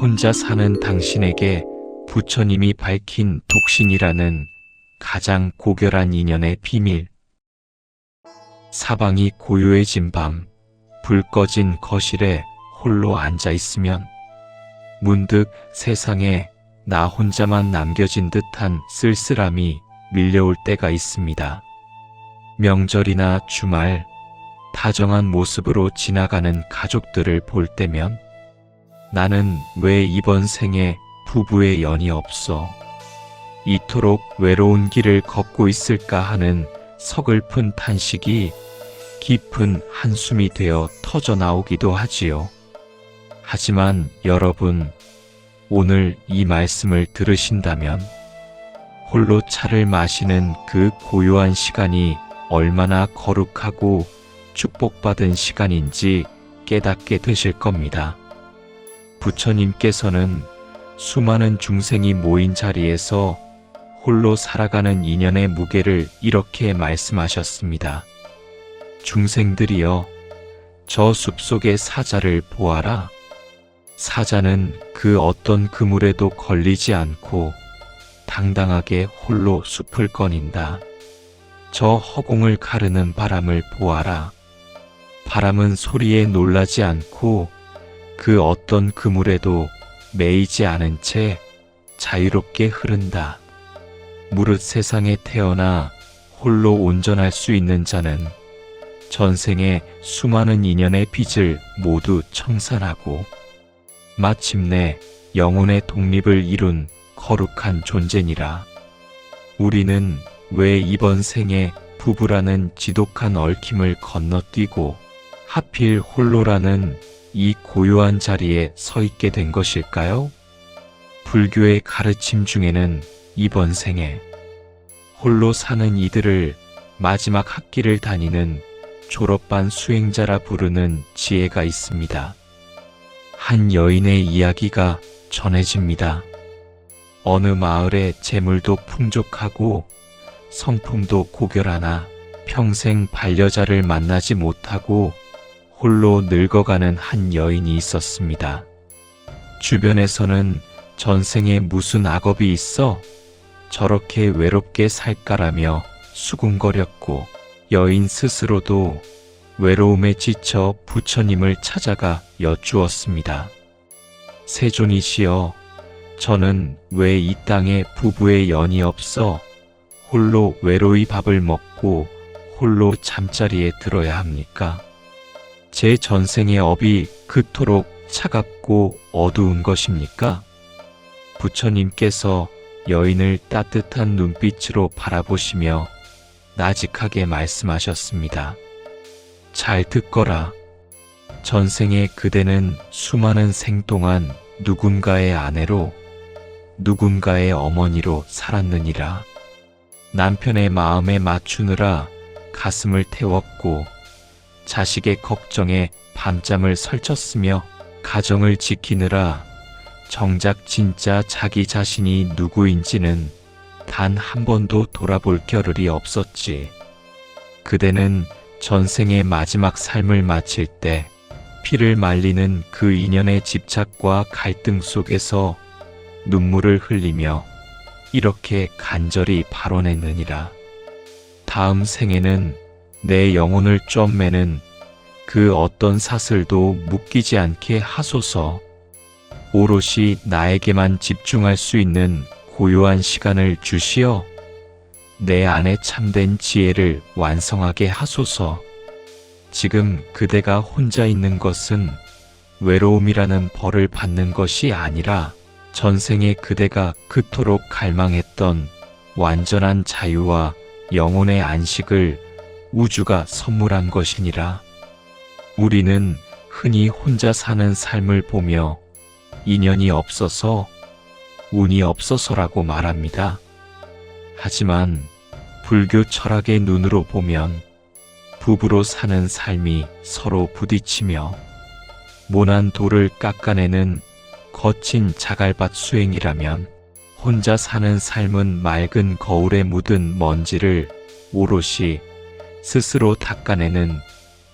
혼자 사는 당신에게 부처님이 밝힌 독신이라는 가장 고결한 인연의 비밀. 사방이 고요해진 밤, 불 꺼진 거실에 홀로 앉아 있으면 문득 세상에 나 혼자만 남겨진 듯한 쓸쓸함이 밀려올 때가 있습니다. 명절이나 주말, 다정한 모습으로 지나가는 가족들을 볼 때면 나는 왜 이번 생에 부부의 연이 없어 이토록 외로운 길을 걷고 있을까 하는 서글픈 탄식이 깊은 한숨이 되어 터져 나오기도 하지요. 하지만 여러분, 오늘 이 말씀을 들으신다면 홀로 차를 마시는 그 고요한 시간이 얼마나 거룩하고 축복받은 시간인지 깨닫게 되실 겁니다. 부처님께서는 수많은 중생이 모인 자리에서 홀로 살아가는 인연의 무게를 이렇게 말씀하셨습니다. 중생들이여, 저 숲속의 사자를 보아라. 사자는 그 어떤 그물에도 걸리지 않고 당당하게 홀로 숲을 거닌다. 저 허공을 가르는 바람을 보아라. 바람은 소리에 놀라지 않고 그 어떤 그물에도 매이지 않은 채 자유롭게 흐른다. 무릇 세상에 태어나 홀로 온전할 수 있는 자는 전생의 수많은 인연의 빚을 모두 청산하고 마침내 영혼의 독립을 이룬 거룩한 존재니라. 우리는 왜 이번 생에 부부라는 지독한 얽힘을 건너뛰고 하필 홀로라는 이 고요한 자리에 서 있게 된 것일까요? 불교의 가르침 중에는 이번 생에 홀로 사는 이들을 마지막 학기를 다니는 졸업반 수행자라 부르는 지혜가 있습니다. 한 여인의 이야기가 전해집니다. 어느 마을에 재물도 풍족하고 성품도 고결하나 평생 반려자를 만나지 못하고 홀로 늙어가는 한 여인이 있었습니다. 주변에서는 전생에 무슨 악업이 있어 저렇게 외롭게 살까라며 수군거렸고 여인 스스로도 외로움에 지쳐 부처님을 찾아가 여쭈었습니다. 세존이시여, 저는 왜 이 땅에 부부의 연이 없어 홀로 외로이 밥을 먹고 홀로 잠자리에 들어야 합니까? 제 전생의 업이 그토록 차갑고 어두운 것입니까? 부처님께서 여인을 따뜻한 눈빛으로 바라보시며 나직하게 말씀하셨습니다. 잘 듣거라. 전생에 그대는 수많은 생 동안 누군가의 아내로, 누군가의 어머니로 살았느니라. 남편의 마음에 맞추느라 가슴을 태웠고 자식의 걱정에 밤잠을 설쳤으며 가정을 지키느라 정작 진짜 자기 자신이 누구인지는 단 한 번도 돌아볼 겨를이 없었지. 그대는 전생의 마지막 삶을 마칠 때 피를 말리는 그 인연의 집착과 갈등 속에서 눈물을 흘리며 이렇게 간절히 발언했느니라. 다음 생에는 내 영혼을 쫌매는 그 어떤 사슬도 묶이지 않게 하소서. 오롯이 나에게만 집중할 수 있는 고요한 시간을 주시어 내 안에 참된 지혜를 완성하게 하소서. 지금 그대가 혼자 있는 것은 외로움이라는 벌을 받는 것이 아니라 전생에 그대가 그토록 갈망했던 완전한 자유와 영혼의 안식을 우주가 선물한 것이니라. 우리는 흔히 혼자 사는 삶을 보며 인연이 없어서, 운이 없어서라고 말합니다. 하지만 불교 철학의 눈으로 보면 부부로 사는 삶이 서로 부딪히며 모난 돌을 깎아내는 거친 자갈밭 수행이라면 혼자 사는 삶은 맑은 거울에 묻은 먼지를 오롯이 스스로 닦아내는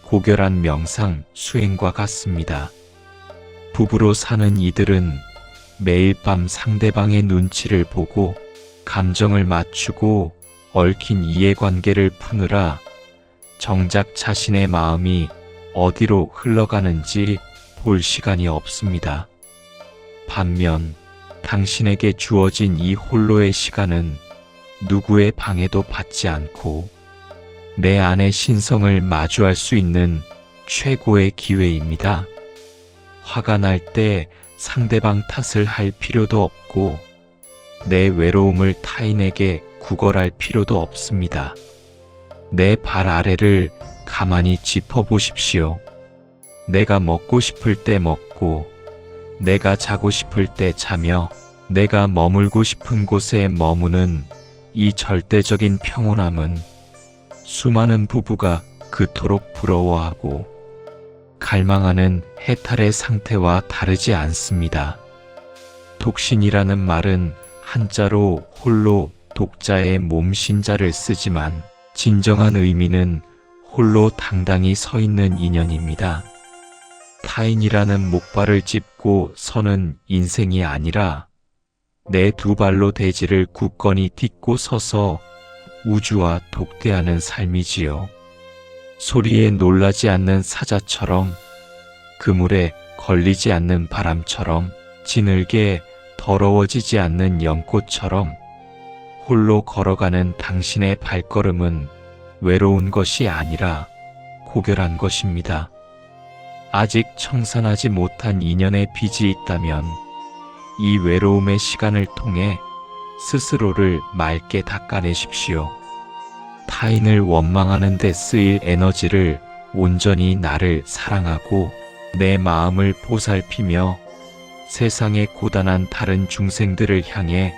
고결한 명상 수행과 같습니다. 부부로 사는 이들은 매일 밤 상대방의 눈치를 보고 감정을 맞추고 얽힌 이해관계를 푸느라 정작 자신의 마음이 어디로 흘러가는지 볼 시간이 없습니다. 반면 당신에게 주어진 이 홀로의 시간은 누구의 방해도 받지 않고 내 안의 신성을 마주할 수 있는 최고의 기회입니다. 화가 날 때 상대방 탓을 할 필요도 없고 내 외로움을 타인에게 구걸할 필요도 없습니다. 내 발 아래를 가만히 짚어보십시오. 내가 먹고 싶을 때 먹고 내가 자고 싶을 때 자며 내가 머물고 싶은 곳에 머무는 이 절대적인 평온함은 수많은 부부가 그토록 부러워하고 갈망하는 해탈의 상태와 다르지 않습니다. 독신이라는 말은 한자로 홀로 독자의 몸신자를 쓰지만 진정한 의미는 홀로 당당히 서 있는 인연입니다. 타인이라는 목발을 짚고 서는 인생이 아니라 내 두 발로 대지를 굳건히 딛고 서서 우주와 독대하는 삶이지요. 소리에 놀라지 않는 사자처럼 그물에 걸리지 않는 바람처럼 지늘게 더러워지지 않는 연꽃처럼 홀로 걸어가는 당신의 발걸음은 외로운 것이 아니라 고결한 것입니다. 아직 청산하지 못한 인연의 빚이 있다면 이 외로움의 시간을 통해 스스로를 맑게 닦아내십시오. 타인을 원망하는 데 쓰일 에너지를 온전히 나를 사랑하고 내 마음을 보살피며 세상의 고단한 다른 중생들을 향해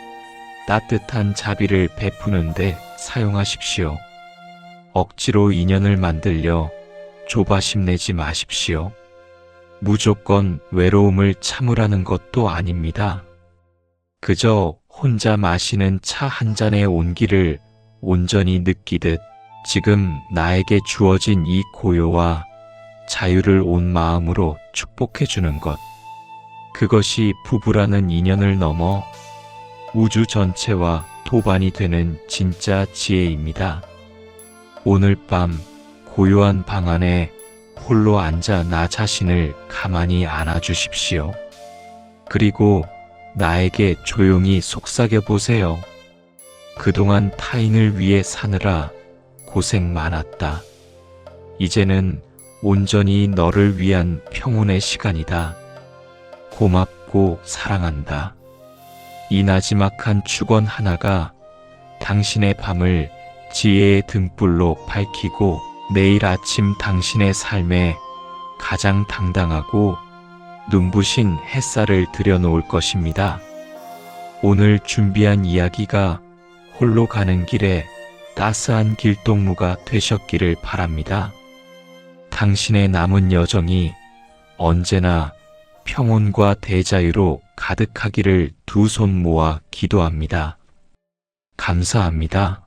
따뜻한 자비를 베푸는 데 사용하십시오. 억지로 인연을 만들려 조바심 내지 마십시오. 무조건 외로움을 참으라는 것도 아닙니다. 그저 혼자 마시는 차 한 잔의 온기를 온전히 느끼듯 지금 나에게 주어진 이 고요와 자유를 온 마음으로 축복해주는 것. 그것이 부부라는 인연을 넘어 우주 전체와 도반이 되는 진짜 지혜입니다. 오늘 밤 고요한 방 안에 홀로 앉아 나 자신을 가만히 안아주십시오. 그리고 나에게 조용히 속삭여 보세요. 그동안 타인을 위해 사느라 고생 많았다. 이제는 온전히 너를 위한 평온의 시간이다. 고맙고 사랑한다. 이 나지막한 축원 하나가 당신의 밤을 지혜의 등불로 밝히고 내일 아침 당신의 삶에 가장 당당하고 눈부신 햇살을 들여놓을 것입니다. 오늘 준비한 이야기가 홀로 가는 길에 따스한 길동무가 되셨기를 바랍니다. 당신의 남은 여정이 언제나 평온과 대자유로 가득하기를 두 손 모아 기도합니다. 감사합니다.